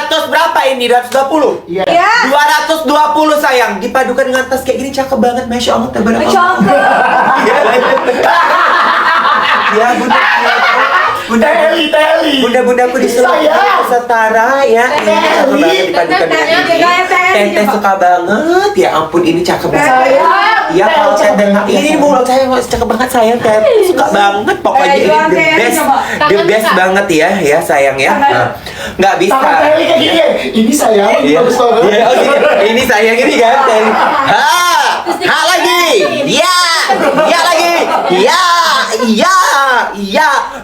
200 berapa ini? 220? Iya. 220 sayang. Dipadukan dengan tas kayak gini cakep banget. Masya Allah, tabarakallah. Ya, bunda-bundaku di seluruh Nusantara ya. Ini cakep banget dipadukan dengan ini. Teteh suka banget. Ya ampun, ini cakep banget. Iya, kalau teteh ini mulut saya cakep banget sayang. Teteh suka banget. Pokoknya ini the best banget ya sayang ya. Nggak bisa. Ini sayang. Ini sayang ini ganteng. Ha lagi. Ya lagi. Iya.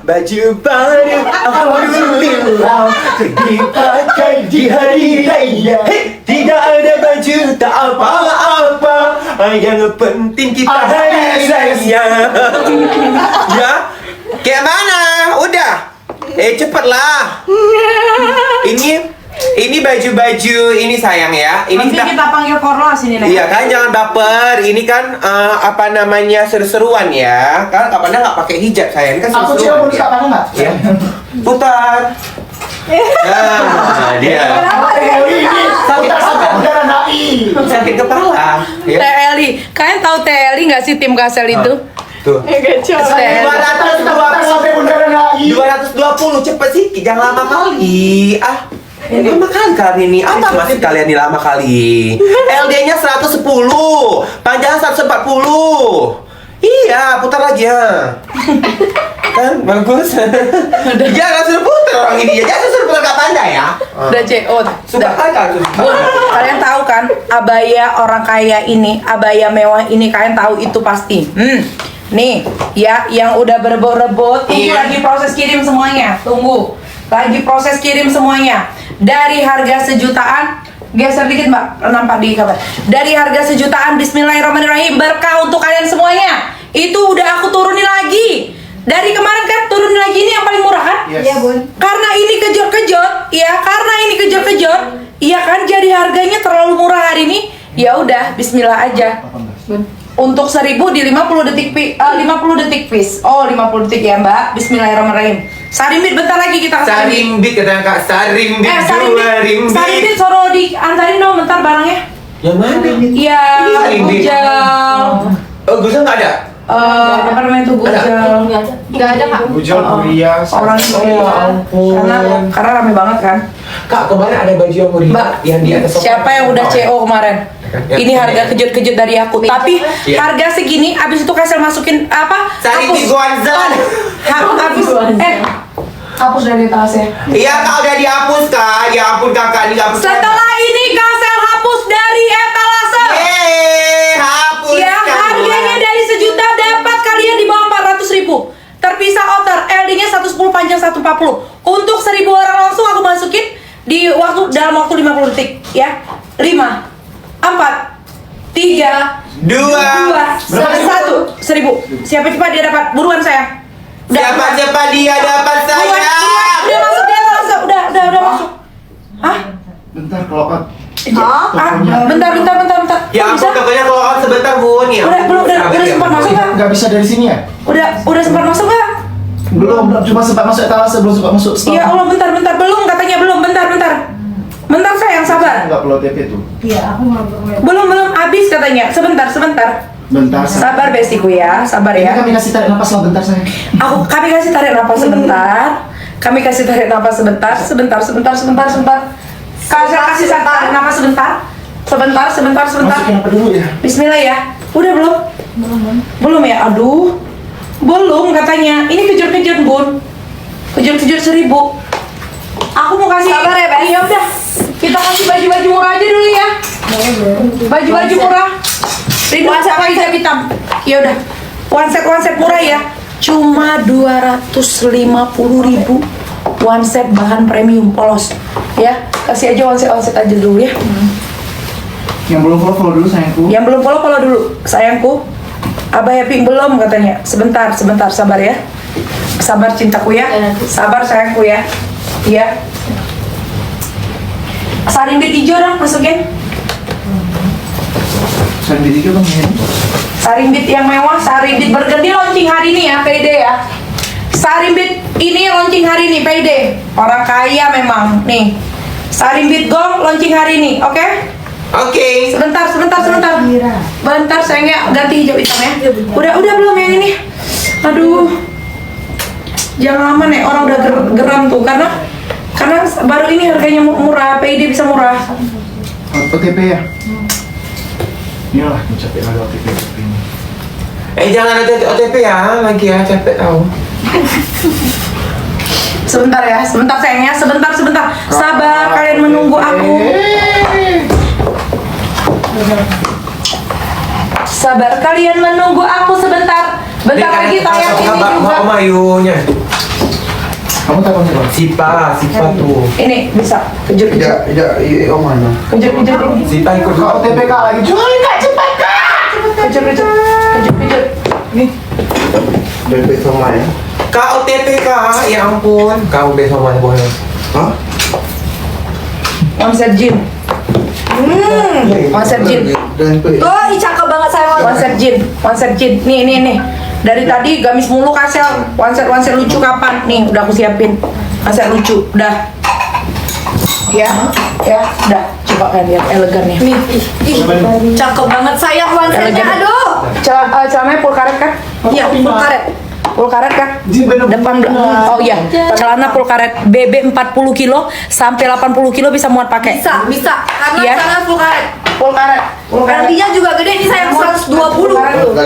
Baju baru alhamdulillah dipakai di hari raya. Tidak ada baju tak apa-apa, yang penting kita hari raya. Ya, kayak mana? Udah. Cepatlah. Ini baju-baju ini sayang ya. Ini nanti kita panggil Korlas ini nih. Iya kan, jangan baper. Ini kan apa namanya, seru-seruan ya. Kan kapan nggak pakai hijab sayang, ini kan Aku seru-seruan. coba buka apa enggak? Ya. Putar. Nah, dia. Putar sampai udara naik. Sakit kepala. Ya. TLI, kalian tahu TLI nggak sih tim Kasel itu? Tuh. 220 sampai udara naik. 220 cepet sih, jangan lama kali. Lama kali ini. Apa maksud kalian nih lama kali? LD-nya 110, panjangnya 140. Iya, putar lagi ya. Kan bagus. Jangan suruh putar orang ini ya. Jangan suruh putar gak pandai ya. Udah CO. Suka kan? Kalian tahu kan abaya orang kaya ini, abaya mewah ini, kalian tahu itu pasti. Nih, ya yang udah berebut-rebut, tunggu lagi proses kirim semuanya. Tunggu. Lagi proses kirim semuanya. Dari harga sejutaan, geser dikit mbak, nampak di kabar. Dari harga sejutaan, bismillahirrahmanirrahim, berkah untuk kalian semuanya. Itu udah aku turunin lagi. Dari kemarin kan turunin lagi, ini yang paling murah kan? Iya Bun. Karena ini kejot-kejot, ya karena ini kejot-kejot, iya kan, jadi harganya terlalu murah hari ini. Ya udah, bismillah aja. Untuk 1000 di 50 detik 50 detik please. Oh, 50 detik ya mbak. Bismillahirrahmanirrahim. Sarimbit bentar lagi kita ke Sarimbit katanya Kak, Sarimbit dua rimbit. Sarimbit suruh diantarin dong bentar barangnya. Yang mana? Iya, Sarimbit. Bujal. Oh, Gusel nggak ada? Apa namanya itu Bujal? Nggak ada kak. Bujal Kuria. Orang Ya ampun. karena rame banget kan. Kak, kemarin ada baju yang mau Mbak, yang di atas sofa. siapa yang udah CO kemarin? Ini harga kejut-kejut dari aku. Tapi Iya. harga segini, abis itu Kasel masukin apa? Sarimbit Gonzal. Hapus dari tasnya. Iya kak, udah dihapus kak. Ya ampun kakak, dihapus. Setelah ini Kasel hapus dari etalase. Hapus. Ya, harganya dari sejuta dapat kalian di bawah 400.000. Terpisah outer, LD-nya 110 panjang 140. Untuk 1000 orang langsung aku masukin di dalam waktu 50 detik ya. 5 4 3 2 1 1000. Siapa cepat dia dapat? Buruan saya. Siapa cepat dia dapat saya. Udah masuk dia langsung. Udah masuk. Hah? Bentar kalau kan. Bentar. Ya ampun, katanya kalau sebentar bun ya. Udah sempat masuk nggak? Nggak bisa dari sini ya? Udah sempat masuk nggak? Belum, cuma sempat masuk etalase, belum sempat masuk stop. Iya Allah, bentar, belum katanya belum, bentar sayang, sabar. Nggak perlu TP tuh. Belum habis katanya, sebentar. Bentar. Sabar bestiku ya, sabar Ini ya. kami kasih tarik napas lah bentar saya. Kami kasih tarik napas sebentar. Sebentar. Kasih tarik napas sebentar. Masukin apa dulu ya? Bismillah ya. Udah belum? Belum ya? Aduh. Belum katanya. Ini kejut-kejut bun. Kejut-kejut 1000. Aku mau kasih. Sabar ya, Bes. Iya udah. Kita kasih baju-baju murah aja dulu ya. Baju-baju murah. Rindu apa hijab hitam? Ya udah. One set murah ya. Cuma 250.000. One set bahan premium polos. Ya, kasih aja one set aja dulu ya. Yang belum follow dulu sayangku. Yang belum follow dulu, sayangku. Abah Pink belum katanya. Sebentar, sabar ya. Sabar cintaku ya. Sabar sayangku ya. Iya. Sarimbit hijau dong masukin. Sarimbit hijau bang ya. Sarimbit yang mewah, Sarimbit bergeni launching hari ini ya, pede ya. Sarimbit ini launching hari ini, pede. Orang kaya memang nih. Sarimbit Gong launching hari ini, oke? Oke. Sebentar. Bentar sayangnya, ganti hijau hitam ya. Udah belum yang ini? Aduh. Jangan lama nih, orang udah geram tuh karena baru ini harganya murah, PID bisa murah. OTP ya? Iyalah, capek lagi OTP ini. Jangan ada OTP ya, lagi ya, capek tahu. Sebentar sayangnya, sebentar. Sabar, kalian menunggu aku. Sabar, kalian menunggu aku sebentar. Bentar lagi tayang ini juga. Mau mayunya. Kamu tahu siapa? Sipa tuh. Ini bisa kejut. Oh mana? Kejut ini. Sipa ikut Kak OTP Kak lagi. Jualin Kak, cepat Kak! Kejut. Nih. Bebek sama ya? Kak OTP Kak, ya ampun. Kau besok mana boleh? Hah? Konsep Jin. Konsep Jin. Oh, ih, cakep banget saya. Konsep Jin. Nih. Dari tadi gamis mulu Kasel. Konsep lucu kapan? Nih, udah aku siapin. Konsep lucu, udah. Ya, udah. Coba kalian lihat elegannya. Nih, ih, cakep banget sayang konsepnya. Elegan. Aduh. Celananya full karet kan? Iya, full karet. Full karet kan? Depan belakang. Oh iya, celana full karet BB 40 kilo sampai 80 kilo bisa muat pakai. Bisa. Karena Iya. sana full karet. Full karet. LD-nya juga gede nih sayang 120.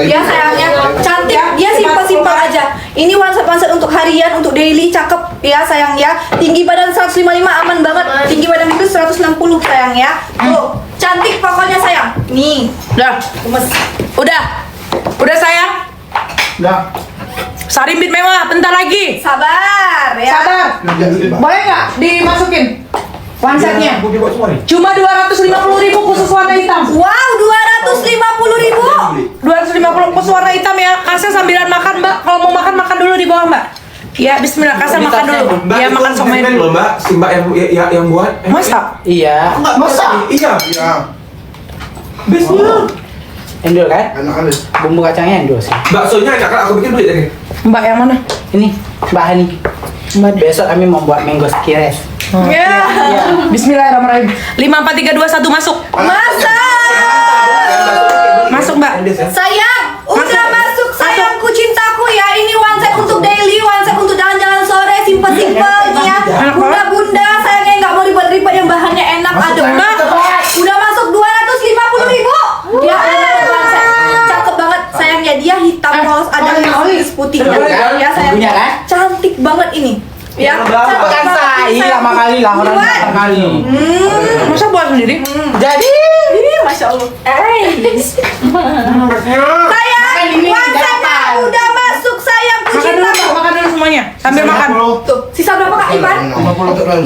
Ya sayangnya cantik. Dia simpel-simpel aja. Ini one-set untuk harian, untuk daily, cakep ya sayang ya. Tinggi badan 155 aman banget. Tinggi badan itu 160 sayang ya. Tuh, cantik pokoknya sayang. Nih. Udah. Gemes. Udah sayang. Enggak. Sarimbit mewah, bentar lagi. Sabar ya. Sabar. Boleh nggak dimasukin one-setnya? Cuma 250.000 khusus warna hitam. Wow, 250.000. 250 khusus warna hitam ya. Kasih sambilan makan Mbak. Kalau mau makan dulu di bawah Mbak. Ya Bismillah, Kasih makan dulu. Ya makan somai dulu. Mbak, si Mbak yang buat. Masa? Iya. Masa? Iya. Iya. Bismillah. Endul kan? Enak kali. Bumbu kacangnya endul sih. Baksonya enak kan? Aku bikin duit lagi. Mbak yang mana? Ini Mbak Hani. Besok kami mau buat mango skires. Ya. Bismillahirrahmanirrahim. 5 4 3 2 1 masuk. Masa. Masuk Mbak. Sayang, udah masuk sayangku cintaku ya. Ini one set untuk daily, one set untuk jalan-jalan sore, simple-simple ini ya. Bunda-bunda sayangnya nggak mau ribet-ribet, yang bahannya enak. Aduh, Mbak. Udah masuk 250.000. Ya, one set. Cakep banget sayangnya, dia hitam polos, ada garis putihnya. Ya sayangnya, kan? cantik banget ini. Ya, cakep Kan banget saya ini, lama sayangku. kali lah orang Buruan. pertama kali. Masa buat sendiri? Jadi Ini masya Allah. Sayang, ini WhatsApp-nya berapa? udah masuk sayangku Makan dulu, cintaku. Mbak. Makan dulu semuanya. Sambil makan. Tuh, sisa berapa Kak Ivan? 50 untuk lalu.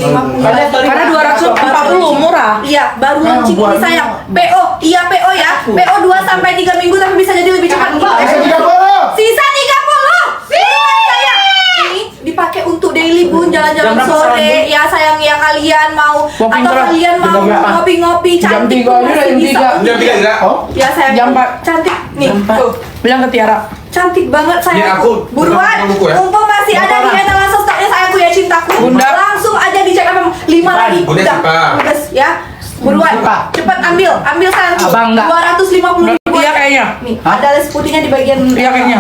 Karena 240 murah. Iya, baru launching ini sayang. PO, iya PO ya. PO 2 sampai 3 minggu tapi bisa jadi lebih cepat. Sisa 30. Sayang. Ini dipakai untuk daily Bun, jalan-jalan Jam berapa sore sekarang, ya sayang ya, kalian mau Walking atau terus. kalian mau Jam berapa? ngopi-ngopi Jam cantik 3 aja, masih jam bisa. 3. Jam 3 enggak? Oh? Ya sayang. Jam 4. Cantik nih. Jam Tuh. Bilang ke Tiara. Cantik banget Ini sayangku. aku Buruan, bukan buku ya? mumpung masih ada di etalase stoknya sayangku ya cintaku. Bunda. Langsung aja dicek apa 5 lagi. Bunda Udah, siapa? ludes ya. Buruan, Siapa? cepat ambil sayangku. Abang enggak? 250.000. Iya kayaknya. Nih, ada les putihnya di bagian Iya, kayaknya.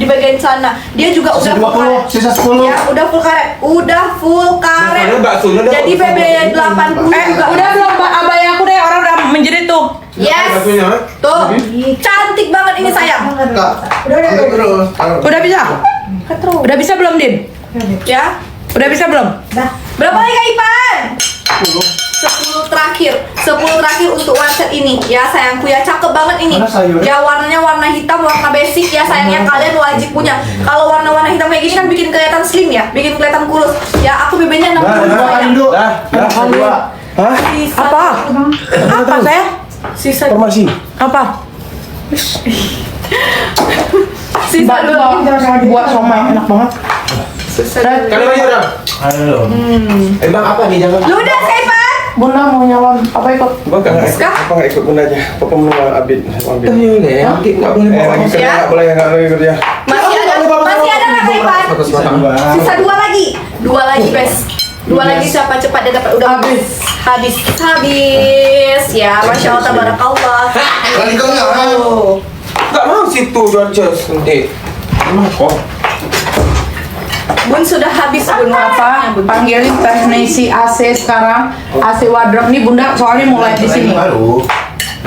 di bagian sana. Dia juga Sisa udah full 20, karet. sisa 10. Ya, udah full karet. Udah full karet. Baksonya, baksonya udah Jadi full BB karet. 80 juga. Udah belum Mbak? Abaya aku deh, orang udah menjerit tuh. Yes. Baksonya. Tuh, cantik banget ini sayang. Kak. Terus. Udah bisa? Ketru. Udah bisa belum, Din? Ya. Udah bisa belum? Berapa lagi Kak Ipan? 10 terakhir. 10 terakhir untuk one set ini. Ya sayangku ya, cakep banget ini. Mana sayurnya? Ya warnanya warna hitam, warna basic ya sayangnya, kalian wajib punya. Kalau warna-warna hitam kayak gini kan bikin kelihatan slim ya, bikin kelihatan kurus. Ya aku BB-nya 60 sayang. Hah? Sisa Apa? Apa saya? Sisa Informasi. Apa? sisa Buat somai enak banget. Kali lagi udah. Halo. Emang apa nih jangan? Ludah Kak Ipan. Bunda mau nyalon apa ikut? Gua enggak. Kak? Ikut bunda aja. Papa menunggu Abid. Oh iya, enggak boleh Lagi bawa. kerja, Ya. nggak boleh kerja. Masih ada nggak Kak Ipan? Sisa 2 lagi. 2 lagi, Bes. 2 lagi siapa cepat dia dapat udah Habis. Habis ya, Masya Allah, tabarakallah. Lagi kau nggak? Oh. Nggak mau situ Georges nanti. Emang kok? Bun sudah habis bun. Apa? Panggilin teknisi AC sekarang. AC wardrobe nih Bunda, soalnya mulai di sini. Baru.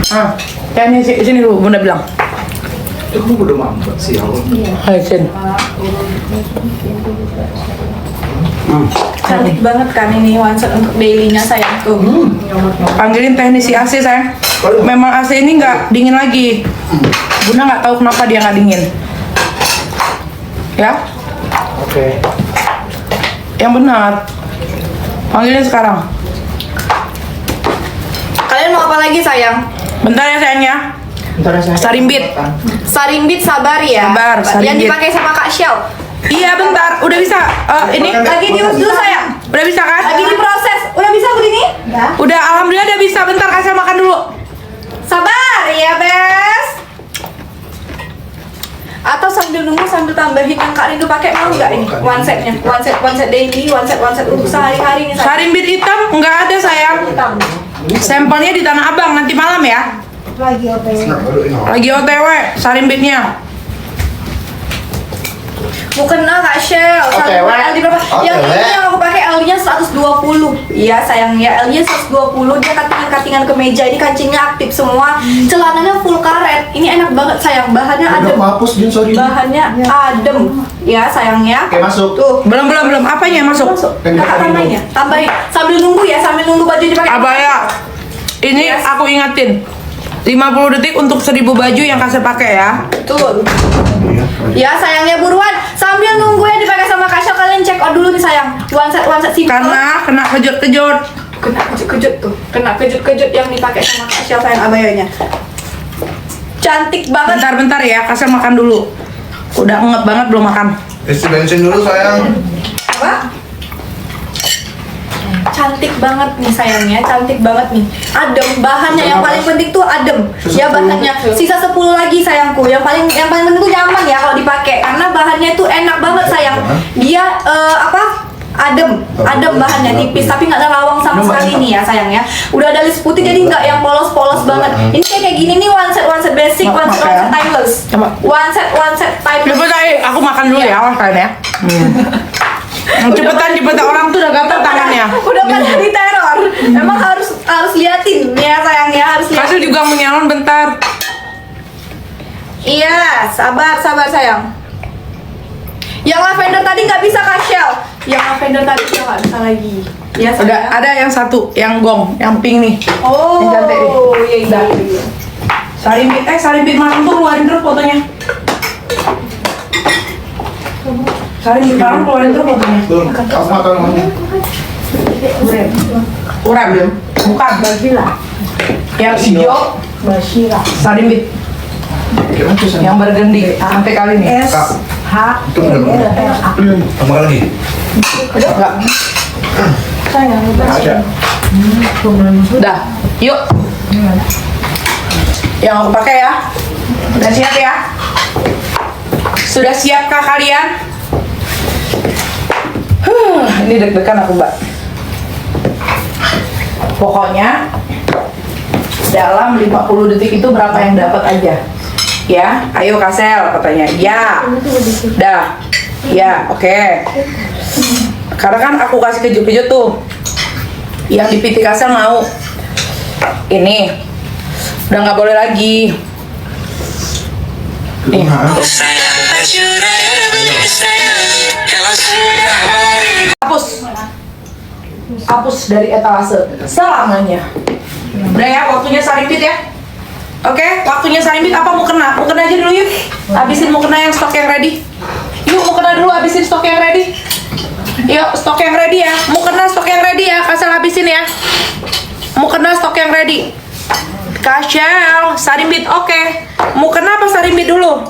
Ah, teknisi sini dulu Bunda bilang. Itu kamu udah mampet sih ya Allah. Hai Sin. Cantik banget kan ini one set untuk dailynya sayang tuh. Panggilin teknisi AC sayang. Memang AC ini nggak dingin lagi. Bunda nggak tahu kenapa dia nggak dingin. Ya? Oke. Yang benar. Panggilin sekarang. Kalian mau apa lagi sayang? Bentar ya sayangnya. Bentar ya saya. Sarimbit. Sarimbit sabar ya. Sabar, Yang sarimbit. dipakai sama Kak Shell. Iya bentar, udah bisa. Ini Lagi diurus dulu sayang. udah bisa kan? Lagi diproses. Udah bisa bun ini? Udah, alhamdulillah udah bisa. Bentar kasih makan dulu. Sabar ya Bes. Atau sambil nunggu sambil tambahin yang Kak Rindu pakai mau nggak ini? One setnya, one set daily, one set untuk sehari-hari nih sayang. Sarimbit hitam nggak ada sayang. Sampelnya di Tanah Abang nanti malam ya. Senang baru ini. Lagi OTW sarimbitnya. Bukan Kak Shell, OTW. LD berapa? Yang OTW. ini yang aku pakai LD-nya 120. Iya sayang ya, LD-nya 120. Dia cuttingan ke meja. Ini kancingnya aktif semua. Celananya full karet. Ini enak banget sayang. Bahannya Udah adem. hapus Din, sorry. Bahannya adem. Ya sayang ya. Oke, masuk. Tuh. Belum. Apanya yang masuk? Masuk. Yang Kakak dipakai tambahin ya. Tambahin. Sambil nunggu ya, sambil nunggu baju dipakai. Abaya. Ini Yes. aku ingatin. 50 detik untuk 1000 baju yang kasih pakai ya. Betul. Ya sayangnya buruan. Sambil nunggu yang dipakai sama Kak Shell, kalian check out dulu nih sayang. One set simple. Karena kena kejut-kejut. Kena kejut-kejut tuh. Kena kejut-kejut yang dipakai sama Kak Shell sayang abayanya. Cantik banget. Bentar ya, kasih makan dulu. Udah ngep banget belum makan. Isi bensin dulu sayang. Apa? Cantik banget nih sayangnya, cantik banget nih. Adem, bahannya yang paling penting tuh adem. Ya bahannya. Sisa 10 lagi sayangku. Yang paling penting tuh nyaman ya kalau dipakai karena bahannya tuh enak banget sayang. Dia adem bahannya tipis tapi nggak ada lawang sama sekali nih ya sayang ya. Udah ada list putih jadi nggak yang polos-polos banget. Ini kayak gini nih one set basic, one set timeless. Coba. One set timeless. Coba aku makan dulu ya, awas kalian ya. Cepetan orang tuh udah gatel tangannya. Udah pada diteror. Emang harus liatin ya sayang ya, harus liatin. Kasih juga menyalon bentar. Iya, sabar sayang. Yang lavender tadi nggak bisa Kak Shell. Yang lavender tadi udah nggak bisa lagi. Ya sayang. Udah ada yang satu, yang gong, yang pink nih. Oh, Yang cantik nih. iya. Sarimbit malam tuh keluarin terus fotonya. Sarimbit malam keluarin terus fotonya. Tuh, kamu makan namanya. Urem, bukan Basila. Yang hijau, Basila. Sarimbit, Gimana tuh sayang? yang bergendi sampai kali ini. Kak, H. itu benar. Kamu makan lagi? Enggak. Ada. Udah, yuk. Yang aku pakai ya. Udah siap ya? Sudah siapkah kalian? Ini deg-degan aku, Mbak. Pokoknya dalam 50 detik itu berapa yang dapat aja. Ya, ayo Kasel katanya. Ya. Dah. Ya, oke. Karena kan aku kasih kejut-kejut tuh. Yang di PT Kasel mau. Ini. Udah nggak boleh lagi. Nih. Hapus dari etalase selamanya. Udah ya, waktunya sarimbit ya. Oke, waktunya sarimbit apa mau kena? Mau kena aja dulu yuk. Habisin mau kena yang stok yang ready. Yuk mau kena dulu, habisin stok yang ready. Yuk, stok yang ready ya. Mau kena stok yang ready ya, Kasel habisin ya. Mau kena stok yang ready. Kasel, sarimbit oke. Mau kena apa sarimbit dulu?